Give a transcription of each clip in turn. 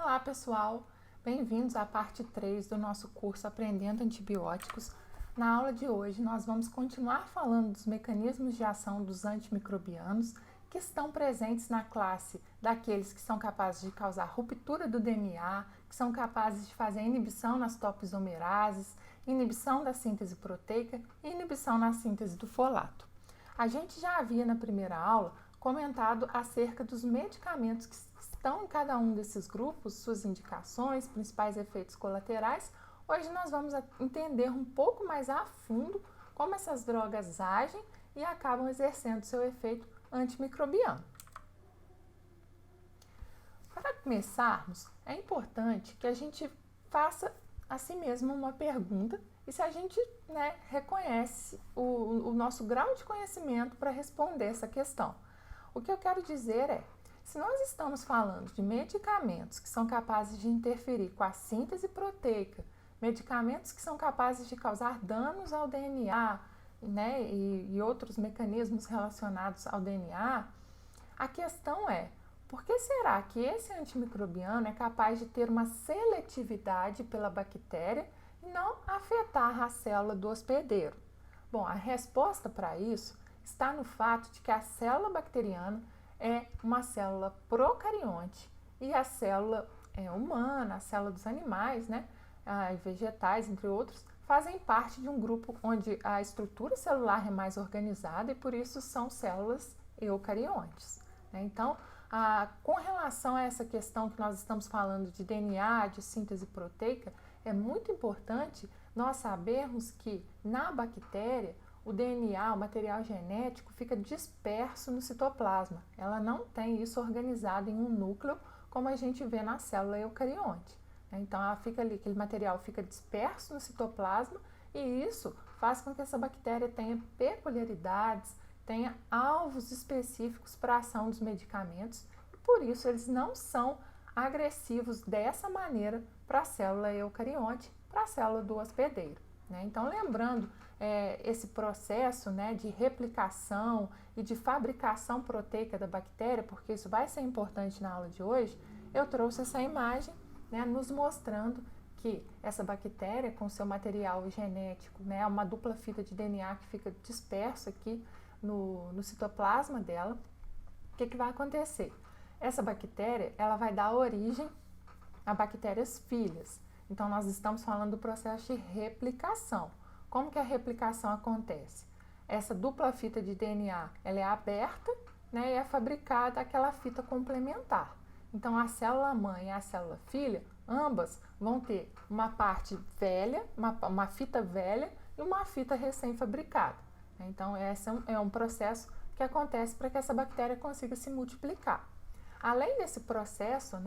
Olá, pessoal! Bem-vindos à parte 3 do nosso curso Aprendendo Antibióticos. Na aula de hoje, nós vamos continuar falando dos mecanismos de ação dos antimicrobianos que estão presentes na classe daqueles que são capazes de causar ruptura do DNA, que são capazes de fazer inibição nas topoisomerases, inibição da síntese proteica e inibição na síntese do folato. A gente já havia na primeira aula comentado acerca dos medicamentos que estão em cada um desses grupos, suas indicações, principais efeitos colaterais. Hoje nós vamos entender um pouco mais a fundo como essas drogas agem e acabam exercendo seu efeito antimicrobiano. Para começarmos, é importante que a gente faça a si mesmo uma pergunta e se a gente reconhece o nosso grau de conhecimento para responder essa questão. O que eu quero dizer é, se nós estamos falando de medicamentos que são capazes de interferir com a síntese proteica, medicamentos que são capazes de causar danos ao DNA, e outros mecanismos relacionados ao DNA, a questão é, por que será que esse antimicrobiano é capaz de ter uma seletividade pela bactéria e não afetar a célula do hospedeiro? Bom, a resposta para isso está no fato de que a célula bacteriana é uma célula procarionte e a célula humana, a célula dos animais, vegetais, entre outros, fazem parte de um grupo onde a estrutura celular é mais organizada e por isso são células eucariontes. Então, com relação a essa questão que nós estamos falando de DNA, de síntese proteica, é muito importante nós sabermos que na bactéria o DNA, o material genético, fica disperso no citoplasma. Ela não tem isso organizado em um núcleo como a gente vê na célula eucarionte. Então, ela fica ali, aquele material fica disperso no citoplasma e isso faz com que essa bactéria tenha peculiaridades, tenha alvos específicos para a ação dos medicamentos e por isso eles não são agressivos dessa maneira para a célula eucarionte, para a célula do hospedeiro. Então, lembrando esse processo de replicação e de fabricação proteica da bactéria, porque isso vai ser importante na aula de hoje, eu trouxe essa imagem nos mostrando que essa bactéria, com seu material genético, uma dupla fita de DNA que fica dispersa aqui no citoplasma dela, o que vai acontecer? Essa bactéria ela vai dar origem a bactérias filhas. Então, nós estamos falando do processo de replicação. Como que a replicação acontece? Essa dupla fita de DNA, ela é aberta, e é fabricada aquela fita complementar. Então, a célula mãe e a célula filha, ambas vão ter uma parte velha, uma fita velha e uma fita recém-fabricada. Então, esse é um processo que acontece para que essa bactéria consiga se multiplicar. Além desse processo,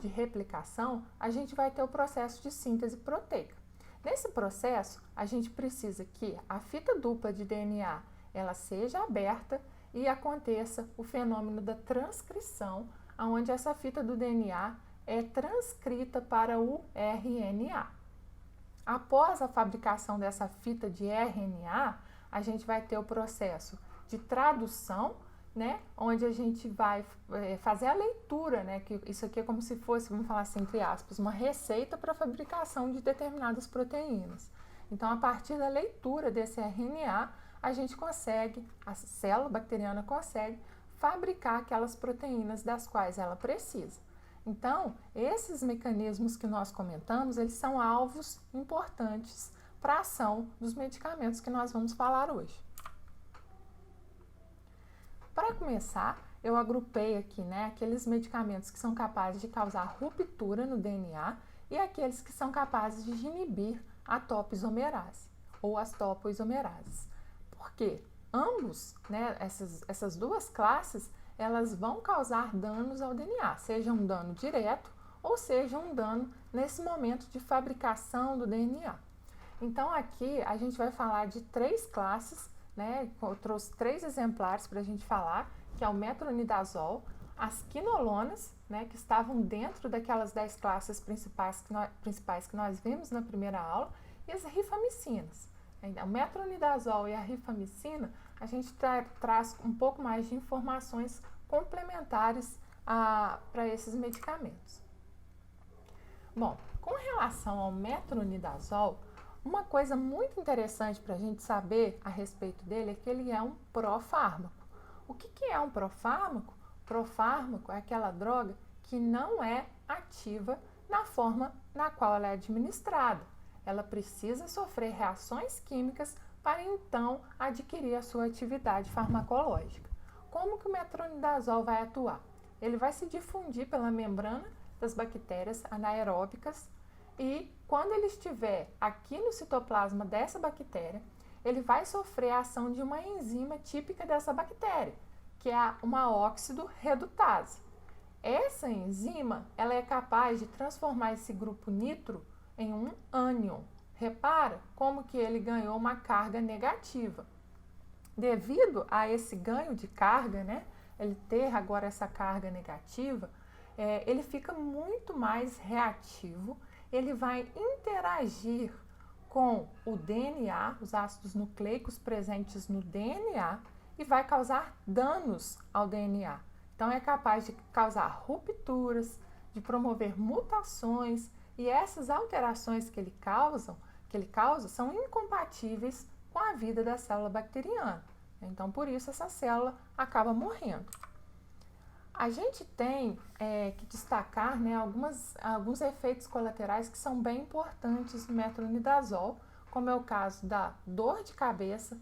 de replicação, a gente vai ter o processo de síntese proteica. Nesse processo, a gente precisa que a fita dupla de DNA ela seja aberta e aconteça o fenômeno da transcrição, onde essa fita do DNA é transcrita para o RNA. Após a fabricação dessa fita de RNA, a gente vai ter o processo de tradução, onde a gente vai fazer a leitura, que isso aqui é como se fosse, vamos falar assim, entre aspas, uma receita para a fabricação de determinadas proteínas. Então, a partir da leitura desse RNA, a gente consegue, a célula bacteriana consegue fabricar aquelas proteínas das quais ela precisa. Então, esses mecanismos que nós comentamos, eles são alvos importantes para a ação dos medicamentos que nós vamos falar hoje. Para começar, eu agrupei aqui aqueles medicamentos que são capazes de causar ruptura no DNA e aqueles que são capazes de inibir a topoisomerase ou as topoisomerases. Porque ambos, essas duas classes, elas vão causar danos ao DNA, seja um dano direto ou seja um dano nesse momento de fabricação do DNA. Então, aqui a gente vai falar de três classes. Eu trouxe 3 exemplares para a gente falar, que é o metronidazol, as quinolonas, que estavam dentro daquelas 10 classes principais que nós vimos na primeira aula, e as rifamicinas. O metronidazol e a rifamicina, a gente traz um pouco mais de informações complementares para esses medicamentos. Bom, com relação ao metronidazol, uma coisa muito interessante para a gente saber a respeito dele é que ele é um profármaco. O que é um profármaco? Profármaco é aquela droga que não é ativa na forma na qual ela é administrada. Ela precisa sofrer reações químicas para então adquirir a sua atividade farmacológica. Como que o metronidazol vai atuar? Ele vai se difundir pela membrana das bactérias anaeróbicas e quando ele estiver aqui no citoplasma dessa bactéria, ele vai sofrer a ação de uma enzima típica dessa bactéria, que é uma óxido redutase. Essa enzima, ela é capaz de transformar esse grupo nitro em um ânion. Repara como que ele ganhou uma carga negativa. Devido a esse ganho de carga, né, ele ter agora essa carga negativa, ele fica muito mais reativo, ele vai interagir com o DNA, os ácidos nucleicos presentes no DNA, e vai causar danos ao DNA. Então, é capaz de causar rupturas, de promover mutações, e essas alterações que ele causa são incompatíveis com a vida da célula bacteriana. Então, por isso, essa célula acaba morrendo. A gente tem que destacar, né, alguns efeitos colaterais que são bem importantes no metronidazol, como é o caso da dor de cabeça,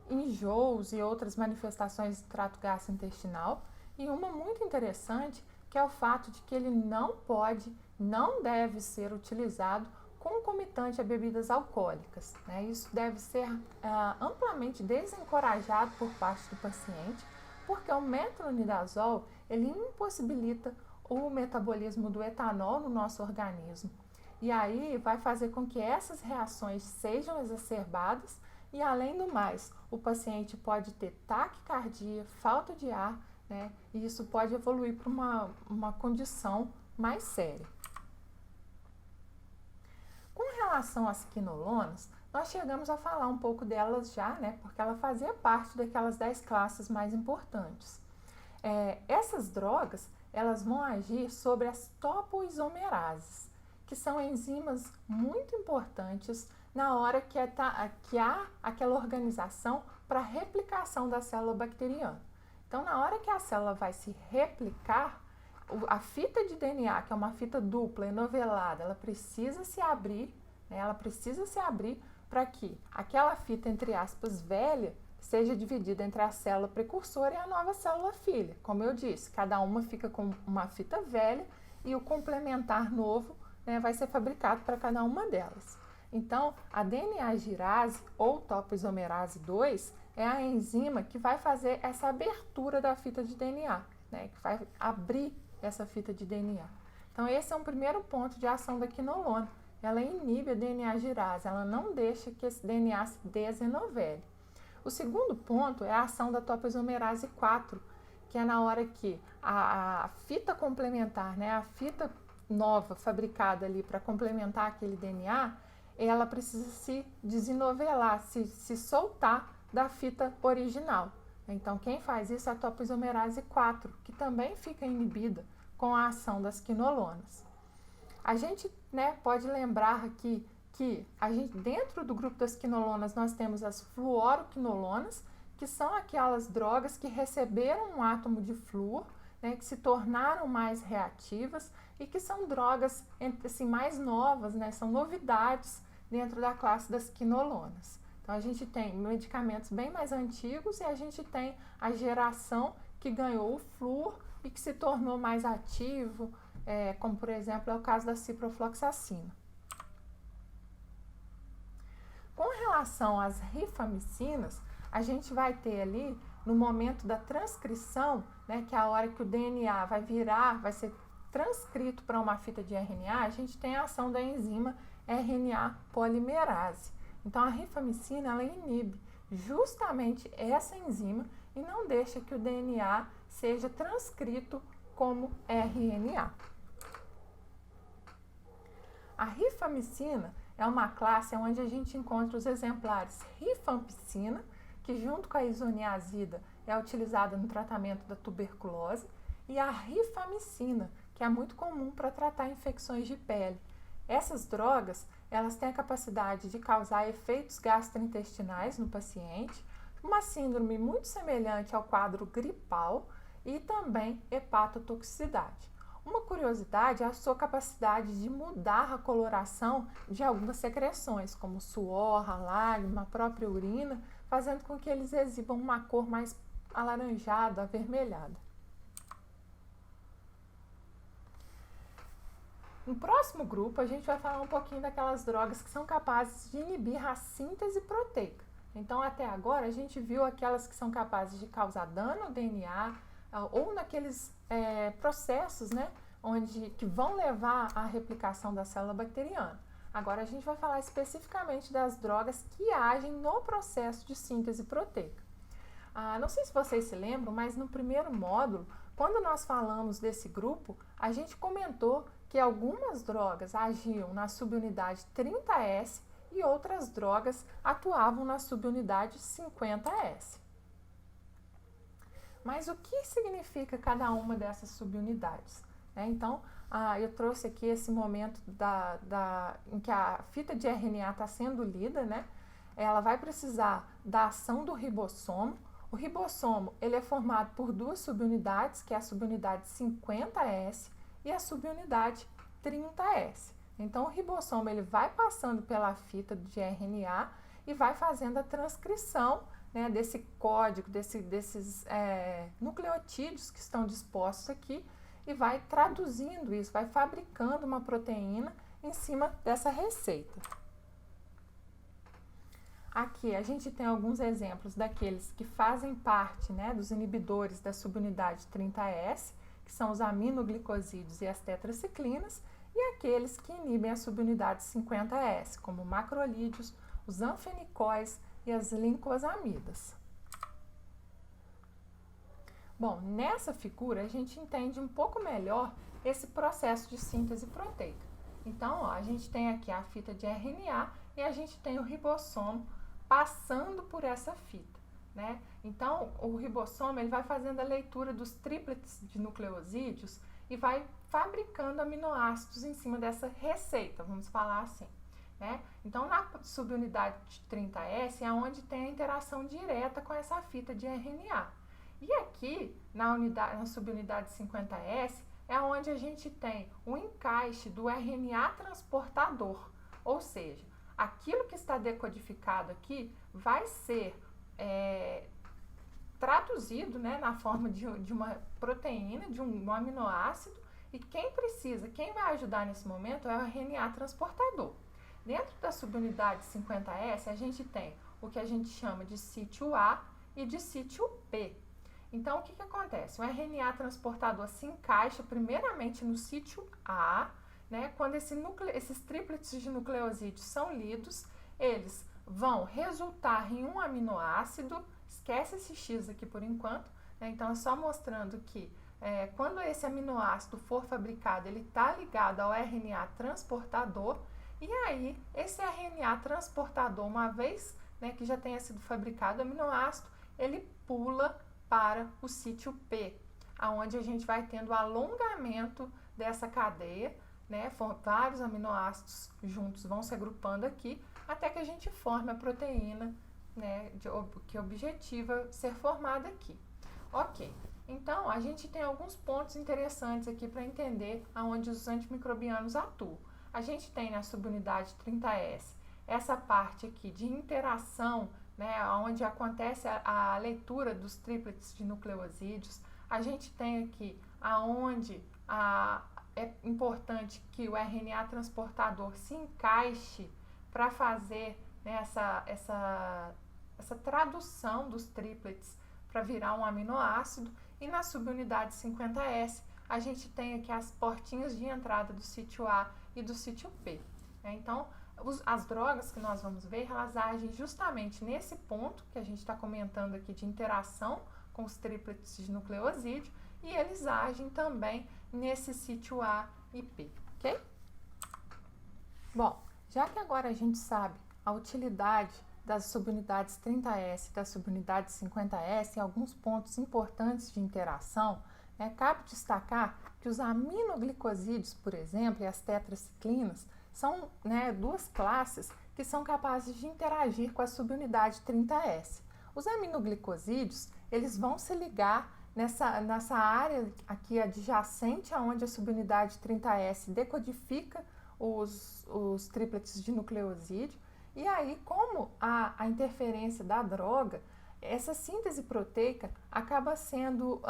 enjoos e outras manifestações do trato gastrointestinal, e uma muito interessante, que é o fato de que ele não deve ser utilizado concomitante a bebidas alcoólicas, né? Isso deve ser amplamente desencorajado por parte do paciente, porque o metronidazol, ele impossibilita o metabolismo do etanol no nosso organismo. E aí vai fazer com que essas reações sejam exacerbadas e, além do mais, o paciente pode ter taquicardia, falta de ar, né? E isso pode evoluir para uma condição mais séria. Com relação às quinolonas, nós chegamos a falar um pouco delas já, né? Porque ela fazia parte daquelas 10 classes mais importantes. Essas drogas, elas vão agir sobre as topoisomerases, que são enzimas muito importantes na hora que há aquela organização para a replicação da célula bacteriana. Então, na hora que a célula vai se replicar, a fita de DNA, que é uma fita dupla enovelada, ela precisa se abrir, né? Ela precisa se abrir para que aquela fita, entre aspas, velha, seja dividida entre a célula precursora e a nova célula filha. Como eu disse, cada uma fica com uma fita velha e o complementar novo, né, vai ser fabricado para cada uma delas. Então, a DNA-girase ou topoisomerase 2 é a enzima que vai fazer essa abertura da fita de DNA, né, que vai abrir essa fita de DNA. Então, esse é um primeiro ponto de ação da quinolona. Ela inibe a DNA-girase, ela não deixa que esse DNA se desenovele. O segundo ponto é a ação da topoisomerase 4, que é na hora que a fita complementar, né, a fita nova fabricada ali para complementar aquele DNA, ela precisa se desenovelar, se soltar da fita original. Então, quem faz isso é a topoisomerase 4, que também fica inibida com a ação das quinolonas. A gente, né, pode lembrar aqui que dentro do grupo das quinolonas nós temos as fluoroquinolonas, que são aquelas drogas que receberam um átomo de flúor, né, que se tornaram mais reativas e que são drogas assim, mais novas, né, são novidades dentro da classe das quinolonas. Então, a gente tem medicamentos bem mais antigos e a gente tem a geração que ganhou o flúor e que se tornou mais ativo, como, por exemplo, é o caso da ciprofloxacina. Com relação às rifamicinas, a gente vai ter ali, no momento da transcrição, né, que é a hora que o DNA vai ser transcrito para uma fita de RNA, a gente tem a ação da enzima RNA polimerase. Então, a rifamicina, ela inibe justamente essa enzima e não deixa que o DNA seja transcrito como RNA. A rifamicina é uma classe onde a gente encontra os exemplares rifampicina, que junto com a isoniazida é utilizada no tratamento da tuberculose, e a rifamicina, que é muito comum para tratar infecções de pele. Essas drogas, elas têm a capacidade de causar efeitos gastrointestinais no paciente, uma síndrome muito semelhante ao quadro gripal e também hepatotoxicidade. Uma curiosidade é a sua capacidade de mudar a coloração de algumas secreções, como suor, a lágrima, a própria urina, fazendo com que eles exibam uma cor mais alaranjada, avermelhada. No próximo grupo, a gente vai falar um pouquinho daquelas drogas que são capazes de inibir a síntese proteica. Então, até agora, a gente viu aquelas que são capazes de causar dano ao DNA ou naqueles processos, né, que vão levar à replicação da célula bacteriana. Agora, a gente vai falar especificamente das drogas que agem no processo de síntese proteica. Não sei se vocês se lembram, mas no primeiro módulo, quando nós falamos desse grupo, a gente comentou que algumas drogas agiam na subunidade 30S e outras drogas atuavam na subunidade 50S. Mas o que significa cada uma dessas subunidades? Então, eu trouxe aqui esse momento em que a fita de RNA está sendo lida, né? Ela vai precisar da ação do ribossomo. O ribossomo ele é formado por duas subunidades, que é a subunidade 50S e a subunidade 30S. Então, o ribossomo ele vai passando pela fita de RNA e vai fazendo a transcrição, né, desse código, desses nucleotídeos que estão dispostos aqui e vai traduzindo isso, vai fabricando uma proteína em cima dessa receita. Aqui a gente tem alguns exemplos daqueles que fazem parte, né, dos inibidores da subunidade 30S, que são os aminoglicosídeos e as tetraciclinas, e aqueles que inibem a subunidade 50S, como macrolídeos, os anfenicóis e as lincosamidas. Bom, nessa figura a gente entende um pouco melhor esse processo de síntese proteica. Então, a gente tem aqui a fita de RNA e a gente tem o ribossomo passando por essa fita, né? Então, o ribossomo ele vai fazendo a leitura dos trípletes de nucleosídeos e vai fabricando aminoácidos em cima dessa receita, vamos falar assim, né? Então, na subunidade 30S é onde tem a interação direta com essa fita de RNA. E aqui, na subunidade 50S, é onde a gente tem o encaixe do RNA transportador, ou seja, aquilo que está decodificado aqui vai ser traduzido, né, na forma de uma proteína, de um aminoácido, e quem vai ajudar nesse momento é o RNA transportador. Dentro da subunidade 50S, a gente tem o que a gente chama de sítio A e de sítio P. Então, o que acontece? O RNA transportador se encaixa primeiramente no sítio A, né? Quando esses trípletes de nucleosídeos são lidos, eles vão resultar em um aminoácido, esquece esse X aqui por enquanto, né? Então é só mostrando que quando esse aminoácido for fabricado, ele está ligado ao RNA transportador, e aí esse RNA transportador, uma vez, né, que já tenha sido fabricado o aminoácido, ele pula para o sítio P, aonde a gente vai tendo o alongamento dessa cadeia, né? Vários aminoácidos juntos vão se agrupando aqui, até que a gente forme a proteína, né, que objetiva ser formada aqui. Ok, então a gente tem alguns pontos interessantes aqui para entender aonde os antimicrobianos atuam. A gente tem na subunidade 30S essa parte aqui de interação, né, onde acontece a leitura dos trípletes de nucleosídeos. A gente tem aqui aonde é importante que o RNA transportador se encaixe para fazer, né, essa tradução dos trípletes para virar um aminoácido. E na subunidade 50S, a gente tem aqui as portinhas de entrada do sítio A e do sítio P. Então, as drogas que nós vamos ver, elas agem justamente nesse ponto que a gente está comentando aqui de interação com os trípletes de nucleosídeo, e eles agem também nesse sítio A e P, ok? Bom, já que agora a gente sabe a utilidade das subunidades 30S e da subunidade 50S e alguns pontos importantes de interação, cabe destacar que os aminoglicosídeos, por exemplo, e as tetraciclinas, são, né, duas classes que são capazes de interagir com a subunidade 30S. Os aminoglicosídeos, eles vão se ligar nessa área aqui adjacente aonde a subunidade 30S decodifica os trípletes de nucleosídeo. E aí, como a interferência da droga, essa síntese proteica acaba sendo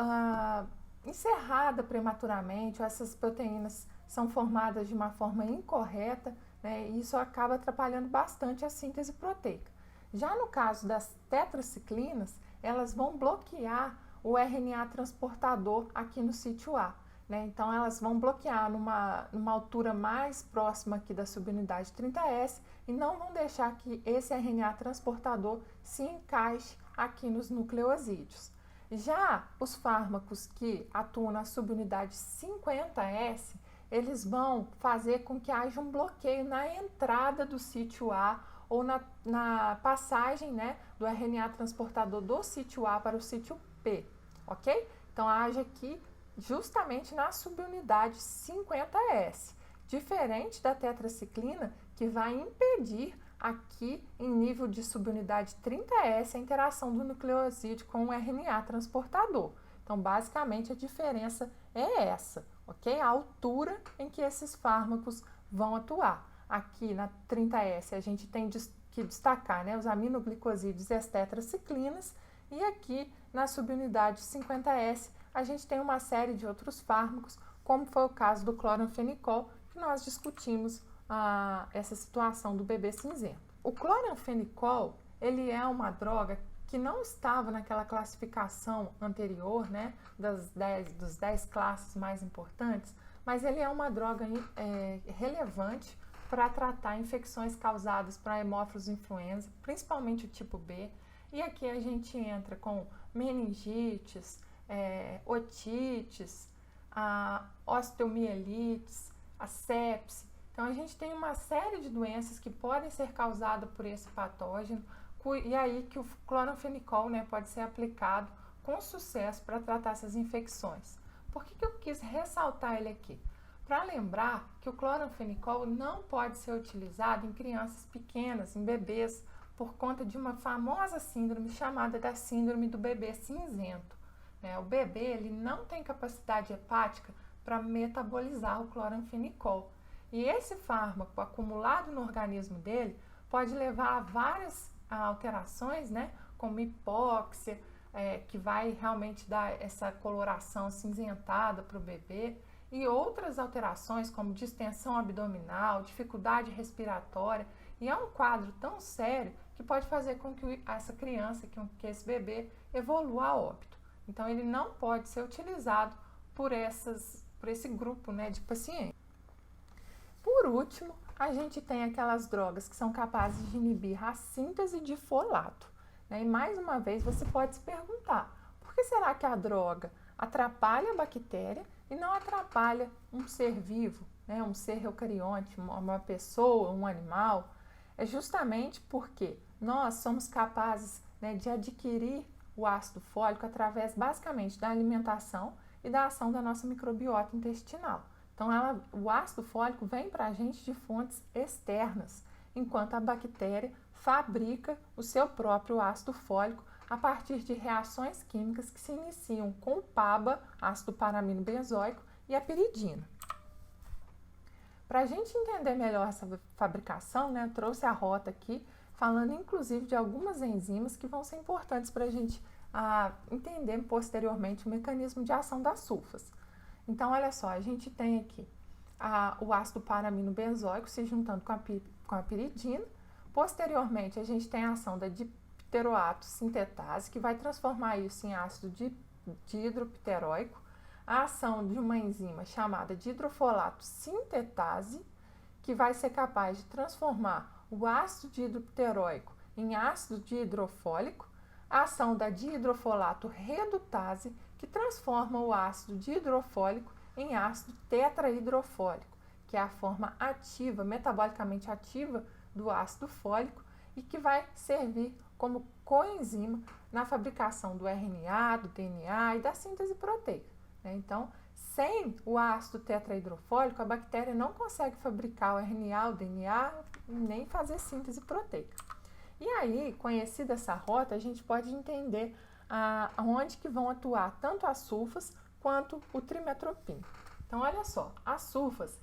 encerrada prematuramente, essas proteínas são formadas de uma forma incorreta, né, e isso acaba atrapalhando bastante a síntese proteica. Já no caso das tetraciclinas, elas vão bloquear o RNA transportador aqui no sítio A, né? Então, elas vão bloquear numa altura mais próxima aqui da subunidade 30S e não vão deixar que esse RNA transportador se encaixe aqui nos nucleosídeos. Já os fármacos que atuam na subunidade 50S, eles vão fazer com que haja um bloqueio na entrada do sítio A ou na passagem, né, do RNA transportador do sítio A para o sítio P, ok? Então, age aqui justamente na subunidade 50S, diferente da tetraciclina, que vai impedir aqui em nível de subunidade 30S a interação do nucleosídeo com o RNA transportador. Então, basicamente, a diferença é essa, ok? A altura em que esses fármacos vão atuar. Aqui na 30S a gente tem que destacar, né, os aminoglicosídeos e as tetraciclinas, e aqui na subunidade 50S a gente tem uma série de outros fármacos, como foi o caso do cloranfenicol, que nós discutimos essa situação do bebê cinzento. O cloranfenicol, ele é uma droga que não estava naquela classificação anterior, né, dos 10 classes mais importantes, mas ele é uma droga relevante para tratar infecções causadas por hemófilos influenza, principalmente o tipo B. E aqui a gente entra com meningites, otites, osteomielites, a sepse. Então, a gente tem uma série de doenças que podem ser causadas por esse patógeno, e aí que o cloranfenicol, né, pode ser aplicado com sucesso para tratar essas infecções. Por que eu quis ressaltar ele aqui? Para lembrar que o cloranfenicol não pode ser utilizado em crianças pequenas, em bebês, por conta de uma famosa síndrome chamada da síndrome do bebê cinzento. O bebê ele não tem capacidade hepática para metabolizar o cloranfenicol. E esse fármaco acumulado no organismo dele pode levar a várias alterações, né, como hipóxia, que vai realmente dar essa coloração acinzentada para o bebê, e outras alterações como distensão abdominal, dificuldade respiratória, e é um quadro tão sério que pode fazer com que essa criança, que esse bebê evolua a óbito. Então, ele não pode ser utilizado por esse grupo, né, de pacientes. Por último, a gente tem aquelas drogas que são capazes de inibir a síntese de folato, né? E mais uma vez você pode se perguntar, por que será que a droga atrapalha a bactéria e não atrapalha um ser vivo, né? Um ser eucarionte, uma pessoa, um animal? É justamente porque nós somos capazes, né, de adquirir o ácido fólico através basicamente da alimentação e da ação da nossa microbiota intestinal. Então, o ácido fólico vem para a gente de fontes externas, enquanto a bactéria fabrica o seu próprio ácido fólico a partir de reações químicas que se iniciam com o PABA, ácido paramino benzoico, e a piridina. Para a gente entender melhor essa fabricação, né, eu trouxe a rota aqui, falando inclusive de algumas enzimas que vão ser importantes para a gente entender posteriormente o mecanismo de ação das sulfas. Então, olha só, a gente tem aqui o ácido paramino benzoico se juntando com a piridina. Posteriormente, a gente tem a ação da dipteroato sintetase, que vai transformar isso em ácido dihidropteróico. A ação de uma enzima chamada de hidrofolato sintetase, que vai ser capaz de transformar o ácido dihidropteróico em ácido dihidrofólico. A ação da dihidrofolato redutase, que transforma o ácido dihidrofólico em ácido tetrahidrofólico, que é a forma ativa, metabolicamente ativa do ácido fólico e que vai servir como coenzima na fabricação do RNA, do DNA e da síntese proteica. Então, sem o ácido tetrahidrofólico, a bactéria não consegue fabricar o RNA, o DNA, nem fazer síntese proteica. E aí, conhecida essa rota, a gente pode entender onde que vão atuar tanto as sulfas quanto o trimetropim. Então, olha só, as sulfas,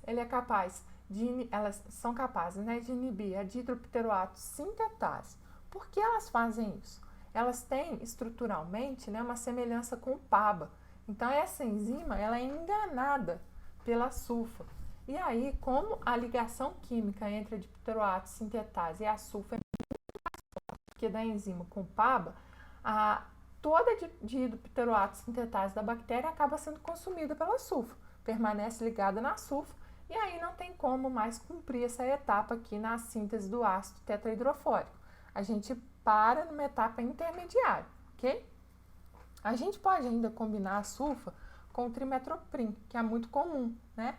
elas são capazes, né, de inibir a dihidropteroato sintetase. Por que elas fazem isso? Elas têm estruturalmente, né, uma semelhança com o PABA. Então, essa enzima ela é enganada pela sulfa. E aí, como a ligação química entre a dihidropteroato sintetase e a sulfa é muito mais forte que da enzima com o PABA, toda a dihidropteroato sintetase da bactéria acaba sendo consumida pela sulfa, permanece ligada na sulfa, e aí não tem como mais cumprir essa etapa aqui na síntese do ácido tetrahidrofólico. A gente para numa etapa intermediária, ok? A gente pode ainda combinar a sulfa com o trimetoprim, que é muito comum, né?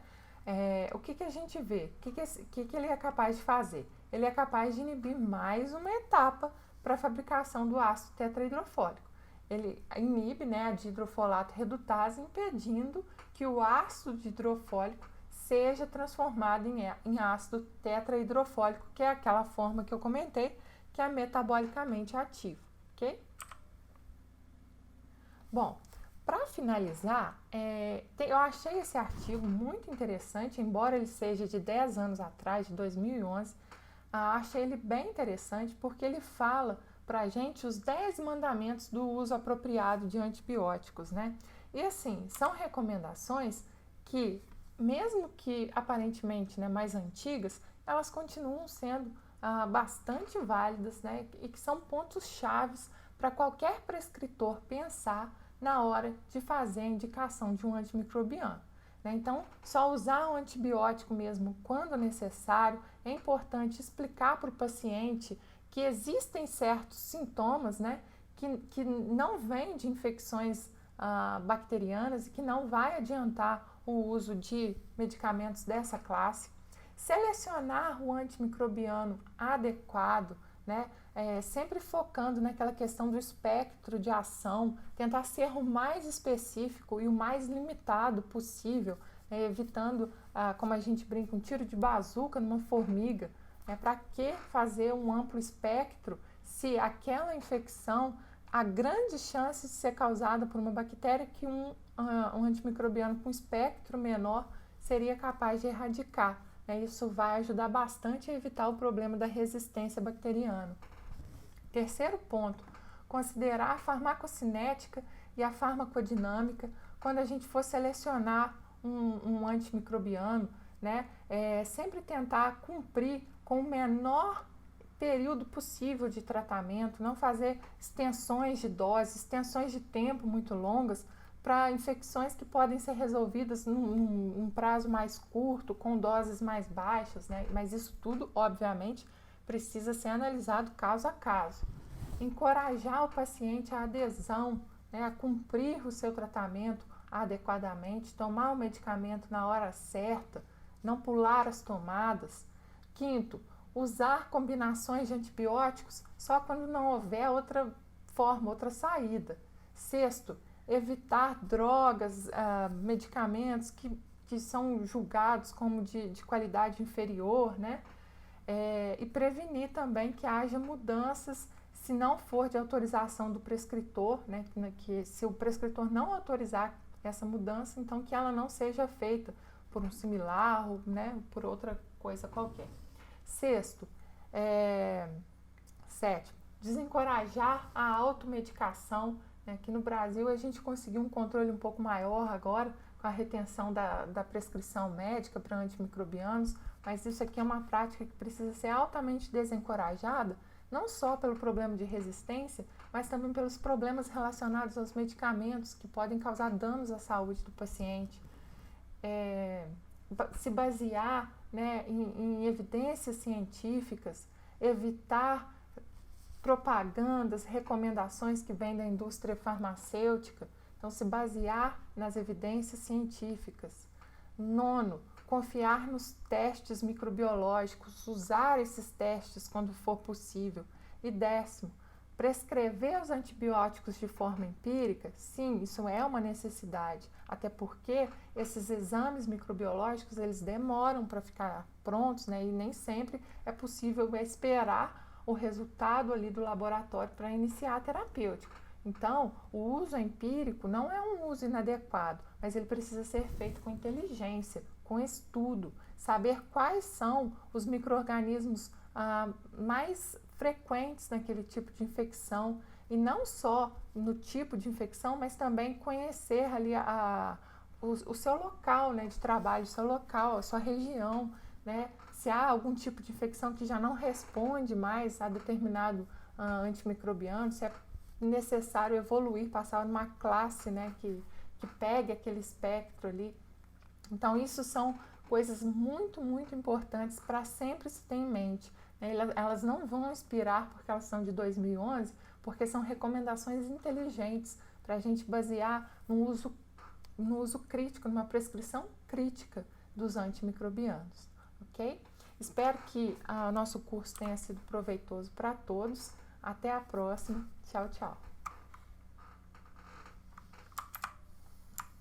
O que a gente vê? O que ele é capaz de fazer? Ele é capaz de inibir mais uma etapa para a fabricação do ácido tetrahidrofólico. Ele inibe, né, a dihidrofolato redutase, impedindo que o ácido dihidrofólico seja transformado em ácido tetrahidrofólico, que é aquela forma que eu comentei, que é metabolicamente ativo, ok? Bom, para finalizar, eu achei esse artigo muito interessante, embora ele seja de 10 anos atrás, de 2011, achei ele bem interessante porque ele fala para a gente os 10 mandamentos do uso apropriado de antibióticos, né? E assim, são recomendações que, mesmo que aparentemente, né, mais antigas, elas continuam sendo bastante válidas, né? E que são pontos chaves para qualquer prescritor pensar na hora de fazer a indicação de um antimicrobiano, né? Então, só usar o antibiótico mesmo quando necessário. É importante explicar para o paciente que existem certos sintomas, né, que não vêm de infecções bacterianas e que não vai adiantar o uso de medicamentos dessa classe. Selecionar o antimicrobiano adequado, né, sempre focando naquela questão do espectro de ação, tentar ser o mais específico e o mais limitado possível, evitando, como a gente brinca, um tiro de bazuca numa formiga. Para que fazer um amplo espectro se aquela infecção, há grande chance de ser causada por uma bactéria que um antimicrobiano com espectro menor seria capaz de erradicar. Isso vai ajudar bastante a evitar o problema da resistência bacteriana. Terceiro ponto, considerar a farmacocinética e a farmacodinâmica quando a gente for selecionar um antimicrobiano, né? Sempre tentar cumprir com o menor período possível de tratamento, não fazer extensões de dose, extensões de tempo muito longas para infecções que podem ser resolvidas num prazo mais curto, com doses mais baixas, né? Mas isso tudo, obviamente, precisa ser analisado caso a caso. Encorajar o paciente à adesão, né, a cumprir o seu tratamento adequadamente, tomar o medicamento na hora certa, não pular as tomadas. Quinto, usar combinações de antibióticos só quando não houver outra forma, outra saída. Sexto, evitar drogas, medicamentos que são julgados como de qualidade inferior, né? E prevenir também que haja mudanças, se não for de autorização do prescritor, né? Que se o prescritor não autorizar essa mudança, então que ela não seja feita por um similar, né? Por outra coisa qualquer. Sexto, sétimo, desencorajar a automedicação. Aqui no Brasil a gente conseguiu um controle um pouco maior agora com a retenção da prescrição médica para antimicrobianos, mas isso aqui é uma prática que precisa ser altamente desencorajada, não só pelo problema de resistência, mas também pelos problemas relacionados aos medicamentos que podem causar danos à saúde do paciente. Se basear, né, em evidências científicas, evitar propagandas, recomendações que vêm da indústria farmacêutica. Então, se basear nas evidências científicas. Nono, confiar nos testes microbiológicos, usar esses testes quando for possível. E décimo, Prescrever os antibióticos de forma empírica, sim, isso é uma necessidade, até porque esses exames microbiológicos, eles demoram para ficar prontos, né? E nem sempre é possível esperar o resultado ali do laboratório para iniciar a terapêutica. Então, o uso empírico não é um uso inadequado, mas ele precisa ser feito com inteligência, com estudo, saber quais são os micro-organismos mais frequentes naquele tipo de infecção, e não só no tipo de infecção, mas também conhecer ali o seu local, né, de trabalho, o seu local, a sua região, né, se há algum tipo de infecção que já não responde mais a determinado antimicrobiano, se é necessário evoluir, passar numa classe, né, que pegue aquele espectro ali. Então, isso são coisas muito, muito importantes para sempre se ter em mente. Elas não vão expirar porque elas são de 2011, porque são recomendações inteligentes para a gente basear no uso crítico, numa prescrição crítica dos antimicrobianos, ok? Espero que o nosso curso tenha sido proveitoso para todos. Até a próxima. Tchau, tchau.